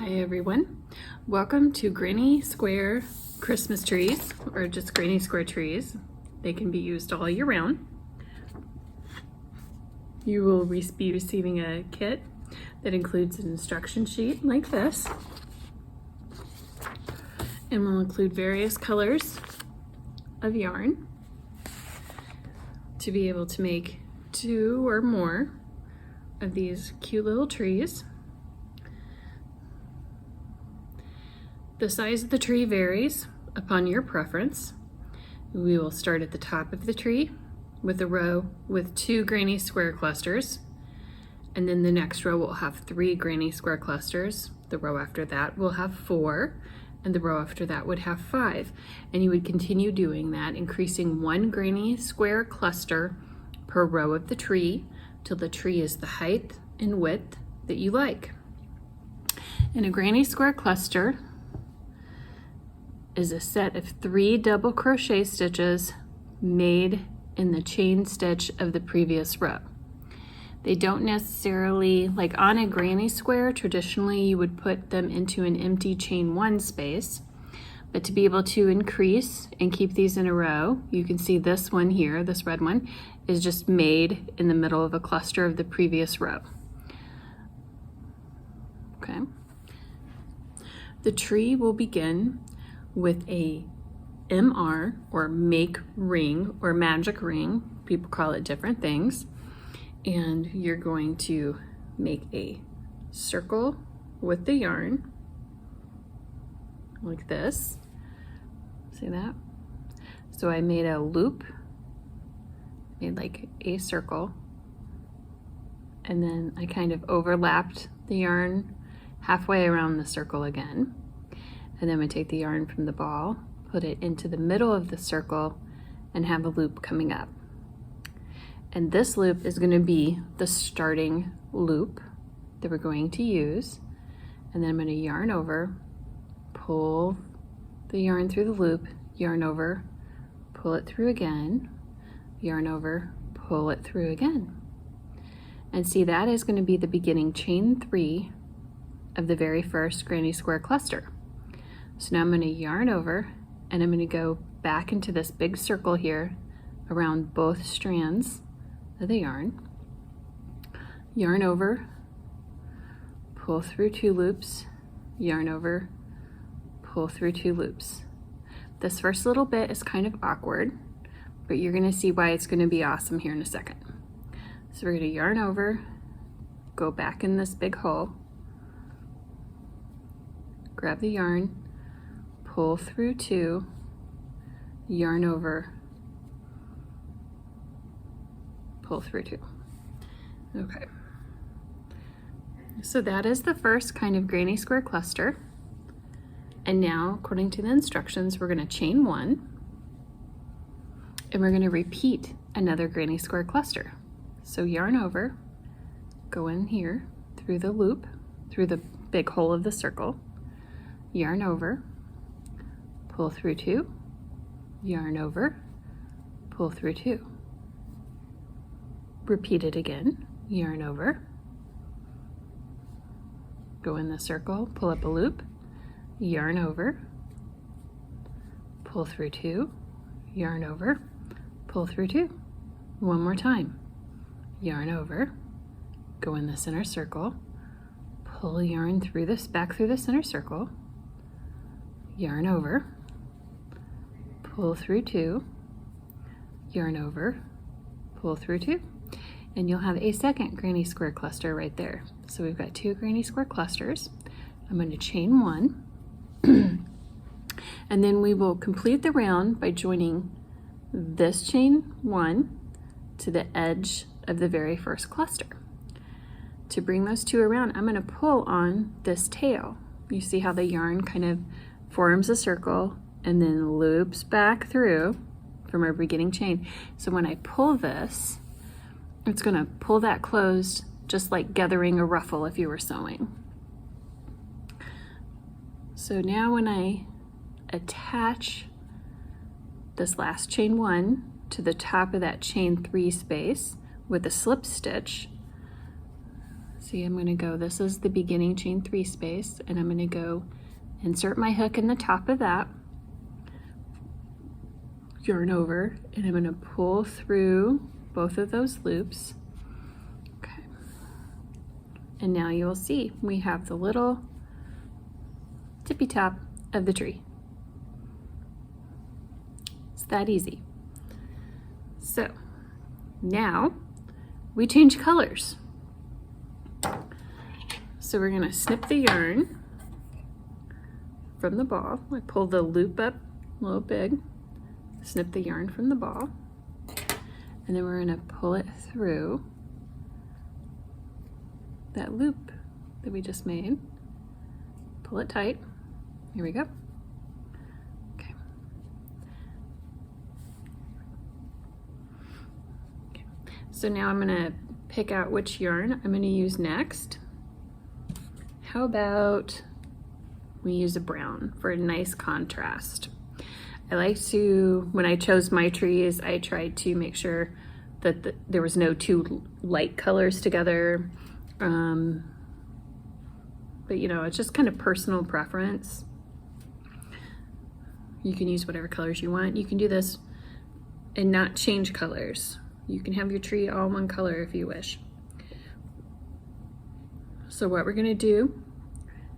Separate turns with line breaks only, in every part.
Hi everyone, welcome to Granny Square Christmas trees, or just Granny Square trees. They can be used all year round. You will be receiving a kit that includes an instruction sheet like this, and will include various colors of yarn to be able to make 2 or more of these cute little trees. The size of the tree varies upon your preference. We will start at the top of the tree with a row with 2 granny square clusters, and then the next row will have 3 granny square clusters. The row after that will have 4, and the row after that would have 5. And you would continue doing that, increasing 1 granny square cluster per row of the tree till the tree is the height and width that you like. And a granny square cluster is a set of 3 double crochet stitches made in the chain stitch of the previous row. They don't necessarily, like on a granny square, traditionally you would put them into an empty chain 1 space, but to be able to increase and keep these in a row, you can see this one here, this red one, is just made in the middle of a cluster of the previous row. Okay. The tree will begin with a MR, or make ring, or magic ring. People call it different things. And you're going to make a circle with the yarn like this. See that? So I made a loop, made like a circle, and then I kind of overlapped the yarn halfway around the circle again. And then we take the yarn from the ball, put it into the middle of the circle, and have a loop coming up. And this loop is going to be the starting loop that we're going to use. And then I'm going to yarn over, pull the yarn through the loop, yarn over, pull it through again, yarn over, pull it through again. And see, that is going to be the beginning chain 3 of the very first granny square cluster. So now I'm going to yarn over, and I'm going to go back into this big circle here around both strands of the yarn. Yarn over, pull through 2 loops, yarn over, pull through 2 loops. This first little bit is kind of awkward, but you're going to see why it's going to be awesome here in a second. So we're going to yarn over, go back in this big hole, grab the yarn, pull through 2, yarn over, pull through 2. Okay. So that is the first kind of granny square cluster. And now, according to the instructions, we're going to chain 1, and we're going to repeat another granny square cluster. So yarn over, go in here through the loop, through the big hole of the circle, yarn over, pull through 2, yarn over, pull through 2. Repeat it again, yarn over, go in the circle, pull up a loop, yarn over, pull through 2, yarn over, pull through 2. One more time, yarn over, go in the center circle, pull yarn through this, back through the center circle, yarn over, pull through 2, yarn over, pull through 2, and you'll have a second granny square cluster right there. So we've got 2 granny square clusters. I'm going to chain 1, and then we will complete the round by joining this chain 1 to the edge of the very first cluster. To bring those 2 around, I'm going to pull on this tail. You see how the yarn kind of forms a circle and then loops back through from our beginning chain. So when I pull this, it's going to pull that closed, just like gathering a ruffle if you were sewing. So now when I attach this last chain 1 to the top of that chain 3 space with a slip stitch, See, I'm going to go, this is the beginning chain 3 space, and I'm going to go insert my hook in the top of that, yarn over, and I'm going to pull through both of those loops. Okay. And now you'll see we have the little tippy top of the tree. It's that easy. So now we change colors. So we're gonna snip the yarn from the ball. I pull the loop up a little big, snip the yarn from the ball, and then we're gonna pull it through that loop that we just made. Pull it tight. Here we go. Okay. Okay. So now I'm gonna pick out which yarn I'm gonna use next. How about we use a brown for a nice contrast? I like to, when I chose my trees, I tried to make sure that there was no two light colors together. But you know, it's just kind of personal preference. You can use whatever colors you want. You can do this and not change colors. You can have your tree all one color if you wish. So what we're gonna do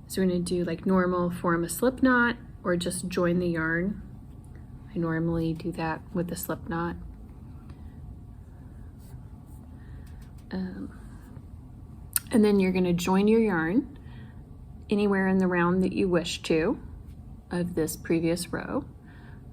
is we're gonna do like normal, form a slip knot or just join the yarn. I normally do that with the slip knot. And then you're gonna join your yarn anywhere in the round that you wish to of this previous row.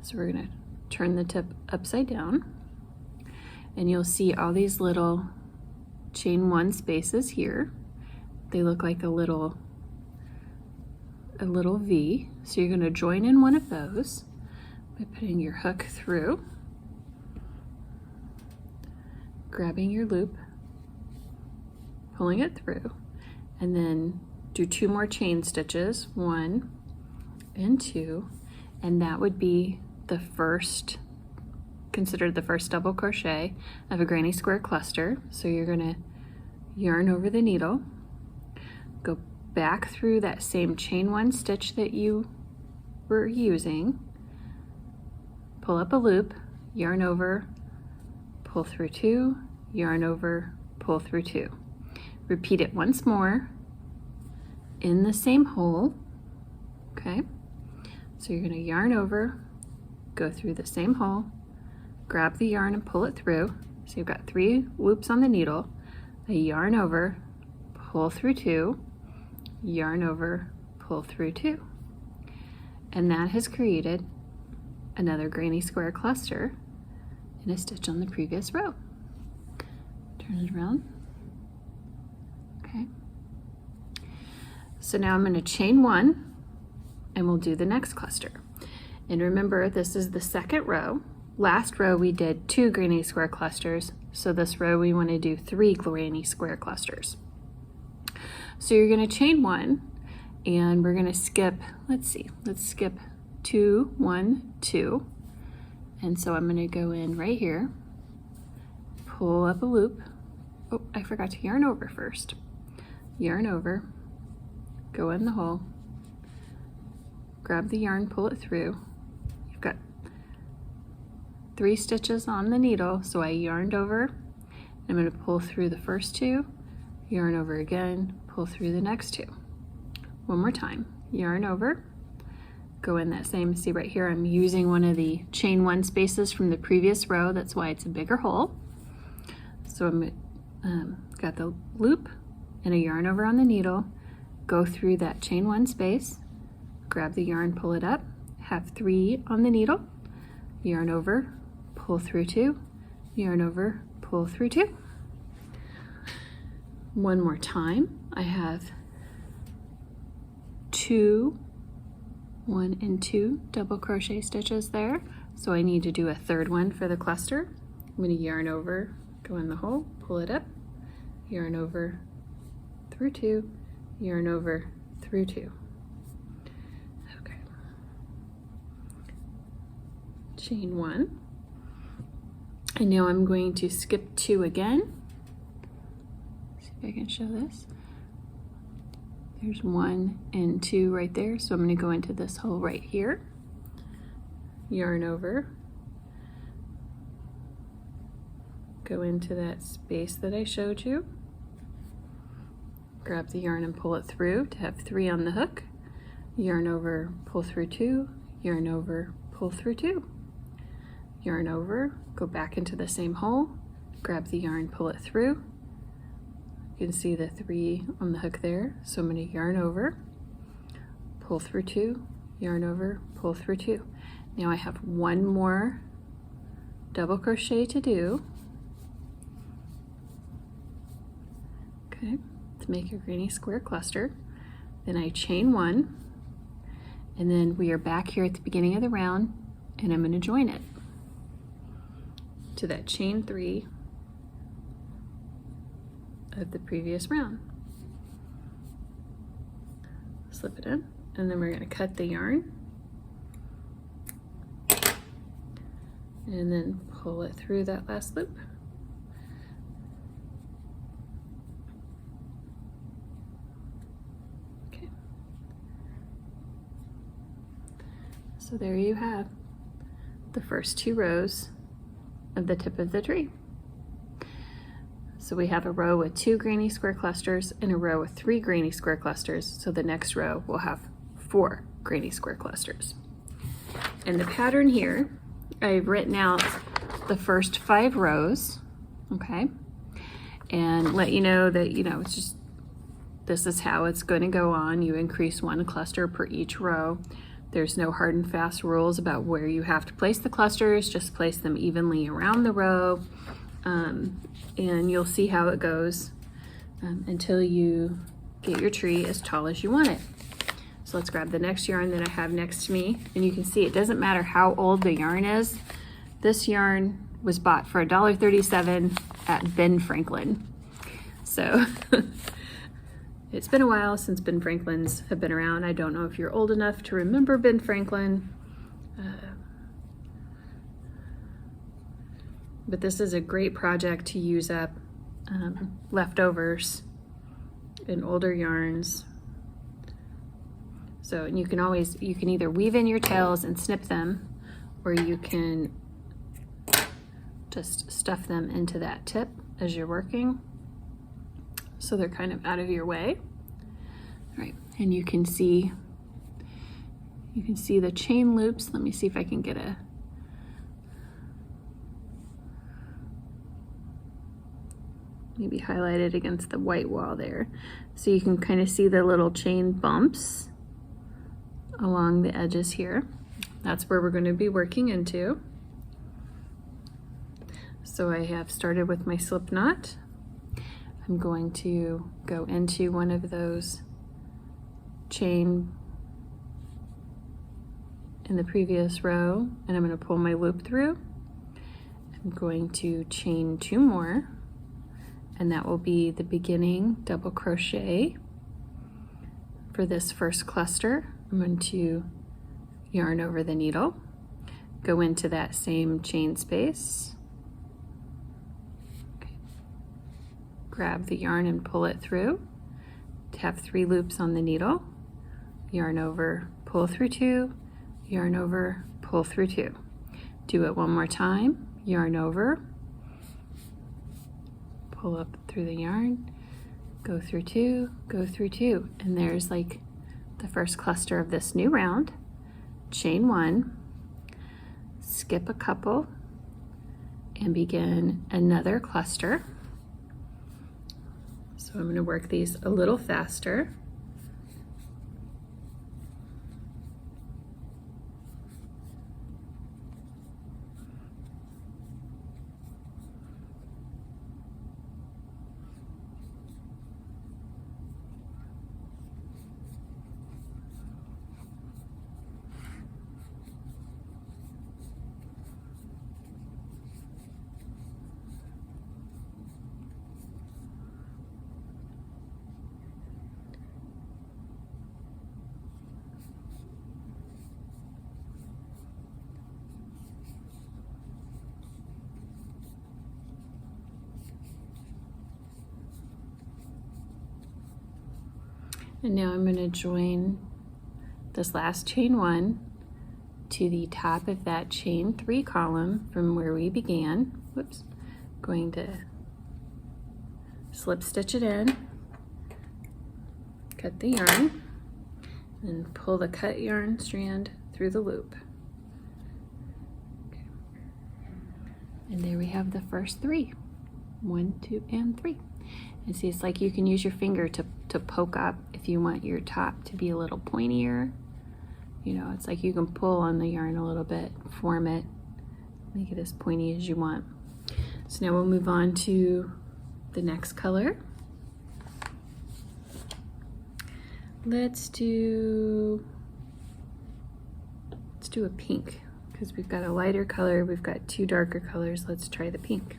So we're gonna turn the tip upside down, and you'll see all these little chain 1 spaces here. They look like a little V. So you're gonna join in one of those by putting your hook through, grabbing your loop, pulling it through, and then do 2 more chain stitches, 1 and 2, and that would be the first, considered the first double crochet of a granny square cluster. So you're gonna yarn over the needle, go back through that same chain 1 stitch that you were using, pull up a loop, yarn over, pull through 2, yarn over, pull through 2. Repeat it once more in the same hole, okay? So you're gonna yarn over, go through the same hole, grab the yarn and pull it through. So you've got 3 loops on the needle, a yarn over, pull through 2, yarn over, pull through 2. And that has created another granny square cluster in a stitch on the previous row. Turn it around. Okay. So now I'm going to chain 1 and we'll do the next cluster. And remember, this is the second row. Last row we did 2 granny square clusters, so this row we want to do 3 granny square clusters. So you're going to chain 1 and we're going to skip, let's skip 2, 1, 2. And so I'm going to go in right here, pull up a loop. Oh, I forgot to yarn over first. Yarn over, go in the hole, grab the yarn, pull it through. You've got 3 stitches on the needle, so I yarned over. I'm going to pull through the first 2, yarn over again, pull through the next 2. One more time, yarn over, go in that same, see right here, I'm using one of the chain 1 spaces from the previous row, that's why it's a bigger hole. So I'm got the loop and a yarn over on the needle, go through that chain 1 space, grab the yarn, pull it up, have 3 on the needle, yarn over, pull through 2, yarn over, pull through 2. One more time, I have 2, 1 and 2 double crochet stitches there, so I need to do a third one for the cluster. I'm going to yarn over, go in the hole, pull it up, yarn over, through 2, yarn over, through 2. Okay. Chain 1. And now I'm going to skip 2 again. See if I can show this. There's 1 and 2 right there, so I'm going to go into this hole right here, yarn over, go into that space that I showed you, grab the yarn and pull it through to have 3 on the hook, yarn over, pull through 2, yarn over, pull through 2, yarn over, go back into the same hole, grab the yarn, pull it through. You can see the 3 on the hook there, so I'm going to yarn over, pull through 2, yarn over, pull through 2. Now I have 1 more double crochet to do, okay, to make a granny square cluster. Then I chain 1, and then we are back here at the beginning of the round, and I'm going to join it to that chain 3 of the previous round. Slip it in, and then we're going to cut the yarn and then pull it through that last loop. Okay. So there you have the first 2 rows of the tip of the tree. So we have a row with 2 granny square clusters and a row with 3 granny square clusters. So the next row will have 4 granny square clusters. And the pattern here, I've written out the first 5 rows, okay? And let you know that, it's just, this is how it's going to go on. You increase 1 cluster per each row. There's no hard and fast rules about where you have to place the clusters, just place them evenly around the row. And you'll see how it goes until you get your tree as tall as you want it. So let's grab the next yarn that I have next to me, and you can see it doesn't matter how old the yarn is. This yarn was bought for $1.37 at Ben Franklin. So it's been a while since Ben Franklins have been around. I don't know if you're old enough to remember Ben Franklin. But this is a great project to use up leftovers and older yarns. So, and you can either weave in your tails and snip them, or you can just stuff them into that tip as you're working, so they're kind of out of your way. All right, and you can see the chain loops. Let me see if I can get a maybe highlighted against the white wall there. So you can kind of see the little chain bumps along the edges here. That's where we're going to be working into. So I have started with my slip knot. I'm going to go into one of those chain in the previous row, and I'm going to pull my loop through. I'm going to chain 2 more, and that will be the beginning double crochet for this first cluster. I'm going to yarn over the needle, go into that same chain space, okay. Grab the yarn and pull it through to have 3 loops on the needle, yarn over, pull through 2, yarn over, pull through 2. Do it one more time, yarn over, pull up through the yarn, go through 2, go through 2, and there's like the first cluster of this new round. Chain 1, skip a couple, and begin another cluster. So I'm going to work these a little faster. And now I'm going to join this last chain 1 to the top of that chain 3 column from where we began. Whoops. Going to slip stitch it in, cut the yarn, and pull the cut yarn strand through the loop. Okay. And there we have the first 3. 1, 2, and 3. And see, it's like you can use your finger to poke up if you want your top to be a little pointier. You know, it's like you can pull on the yarn a little bit, form it, make it as pointy as you want. So now we'll move on to the next color. Let's do a pink, because we've got a lighter color, we've got 2 darker colors. Let's try the pink.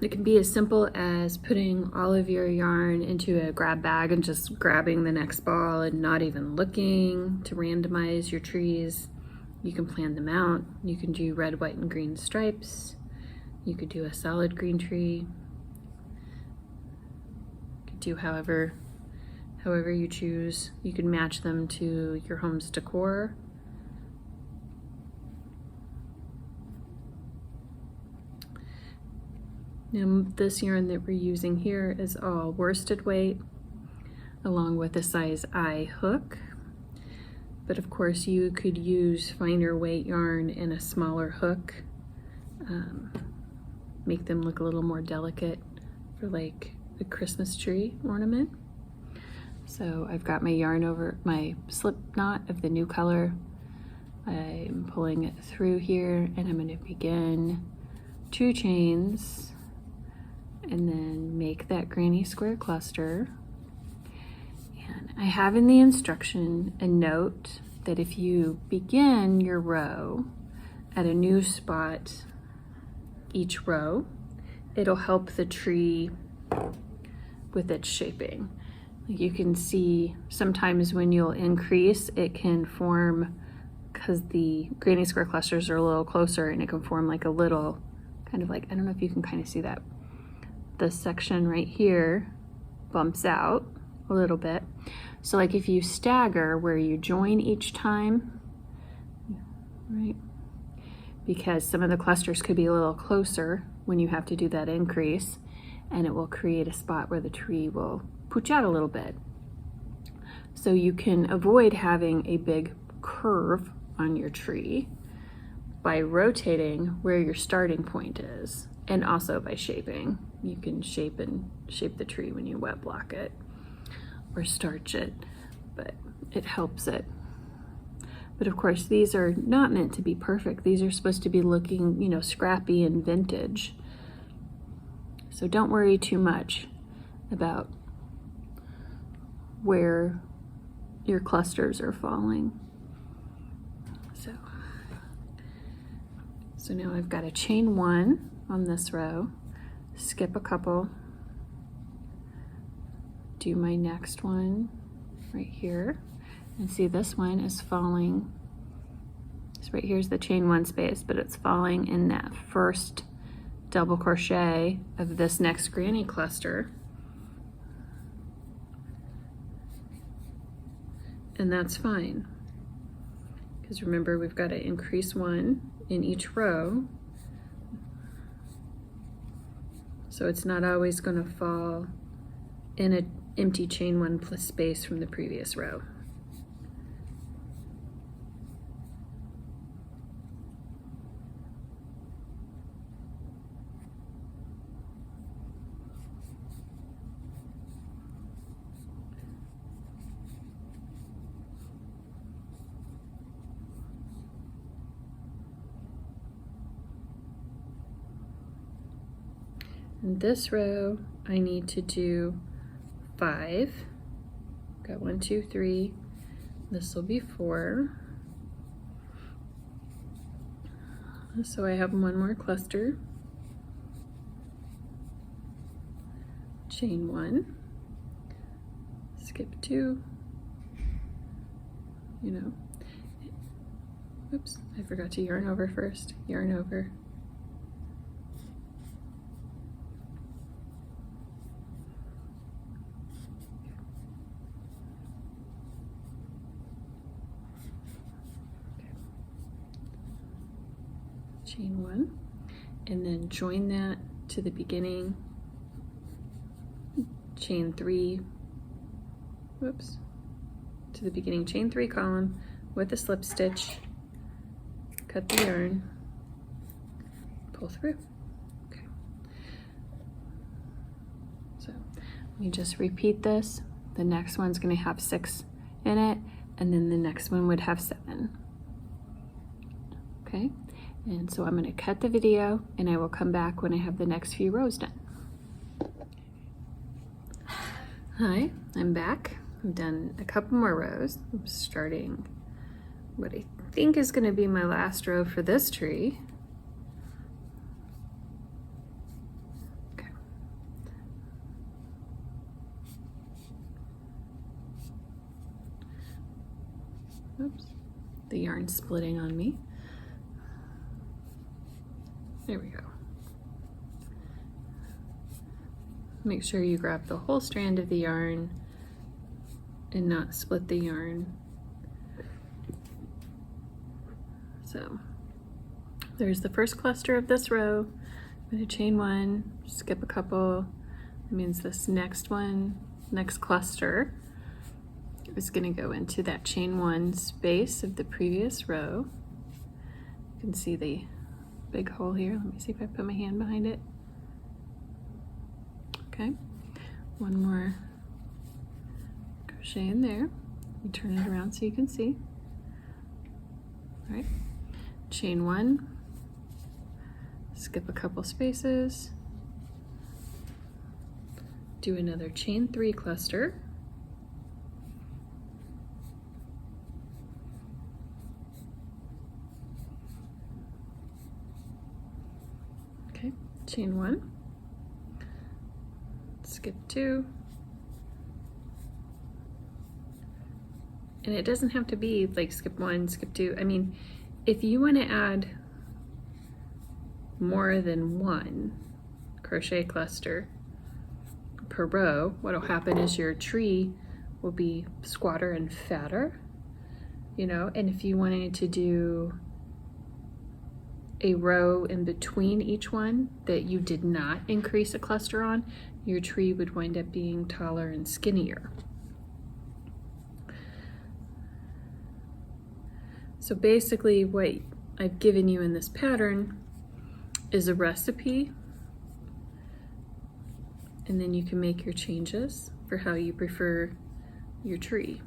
It can be as simple as putting all of your yarn into a grab bag and just grabbing the next ball and not even looking to randomize your trees. You can plan them out. You can do red, white, and green stripes. You could do a solid green tree. You could do however you choose. You can match them to your home's decor. Now this yarn that we're using here is all worsted weight along with a size I hook. But of course you could use finer weight yarn and a smaller hook. Make them look a little more delicate for like a Christmas tree ornament. So I've got my yarn over my slip knot of the new color. I'm pulling it through here and I'm going to begin 2 chains and then make that granny square cluster. And I have in the instruction a note that if you begin your row at a new spot each row, it'll help the tree with its shaping. You can see sometimes when you'll increase, it can form, because the granny square clusters are a little closer, and it can form like a little, kind of like, I don't know if you can kind of see that. This section right here bumps out a little bit. So like if you stagger where you join each time, right? Because some of the clusters could be a little closer when you have to do that increase, and it will create a spot where the tree will pooch out a little bit. So you can avoid having a big curve on your tree by rotating where your starting point is, and also by shaping. You can shape the tree when you wet block it or starch it, but it helps it. But of course, these are not meant to be perfect. These are supposed to be looking, you know, scrappy and vintage. So don't worry too much about where your clusters are falling. So now I've got a chain 1 on this row, skip a couple, do my next one right here, and see this one is falling. So right here's the chain 1 space, but it's falling in that first double crochet of this next granny cluster. And that's fine, because remember, we've got to increase 1 in each row. So it's not always going to fall in an empty chain 1 space from the previous row. In this row, I need to do 5. Got 1, 2, 3. This will be 4. So I have 1 more cluster. Chain 1. Skip 2. You know. Oops, I forgot to yarn over first. Yarn over. chain 1, and then join that to the beginning, chain 3, whoops, to the beginning chain 3 column with a slip stitch, cut the yarn, pull through. Okay. So you just repeat this. The next one's going to have 6 in it, and then the next one would have 7. Okay, and so I'm going to cut the video, and I will come back when I have the next few rows done. Hi, I'm back. I've done a couple more rows. I'm starting what I think is going to be my last row for this tree. Okay. Oops, the yarn's splitting on me. There we go. Make sure you grab the whole strand of the yarn and not split the yarn. So there's the first cluster of this row. I'm going to chain 1, skip a couple. That means this next one, next cluster, is going to go into that chain 1 space of the previous row. You can see the big hole here. Let me see if I put my hand behind it. Okay, one more crochet in there. You turn it around so you can see. All right, chain 1, skip a couple spaces, do another chain 3 cluster, okay, chain 1, skip 2, and it doesn't have to be like skip 1, skip 2. I mean, if you want to add more than 1 crochet cluster per row, what will happen is your tree will be squatter and fatter, you know, and if you wanted to do a row in between each one that you did not increase a cluster on, your tree would wind up being taller and skinnier. So basically what I've given you in this pattern is a recipe, and then you can make your changes for how you prefer your tree.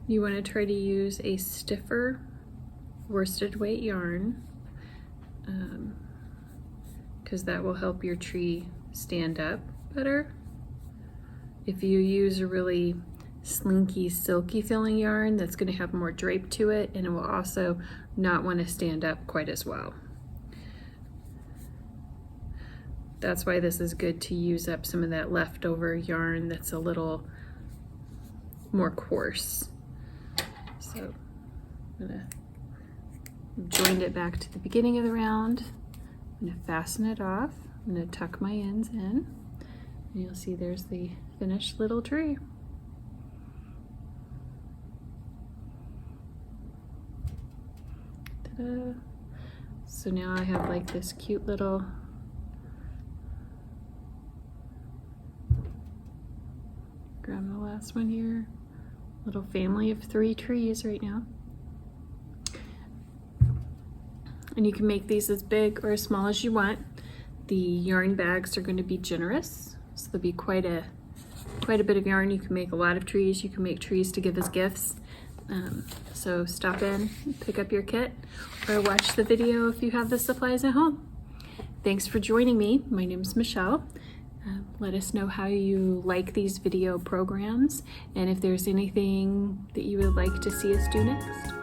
You want to try to use a stiffer worsted weight yarn because that will help your tree stand up better. If you use a really slinky, silky feeling yarn, that's going to have more drape to it, and it will also not want to stand up quite as well. That's why this is good to use up some of that leftover yarn that's a little more coarse. So I'm gonna join it back to the beginning of the round. I'm gonna fasten it off. I'm gonna tuck my ends in, and you'll see there's the finished little tree. Ta-da! So now I have like this cute little grab the last one here. Little family of 3 trees right now. And you can make these as big or as small as you want. The yarn bags are going to be generous, so there'll be quite a bit of yarn. You can make a lot of trees. You can make trees to give as gifts. So stop in, pick up your kit, or watch the video if you have the supplies at home. Thanks for joining me. My name is Michelle. Let us know how you like these video programs and if there's anything that you would like to see us do next.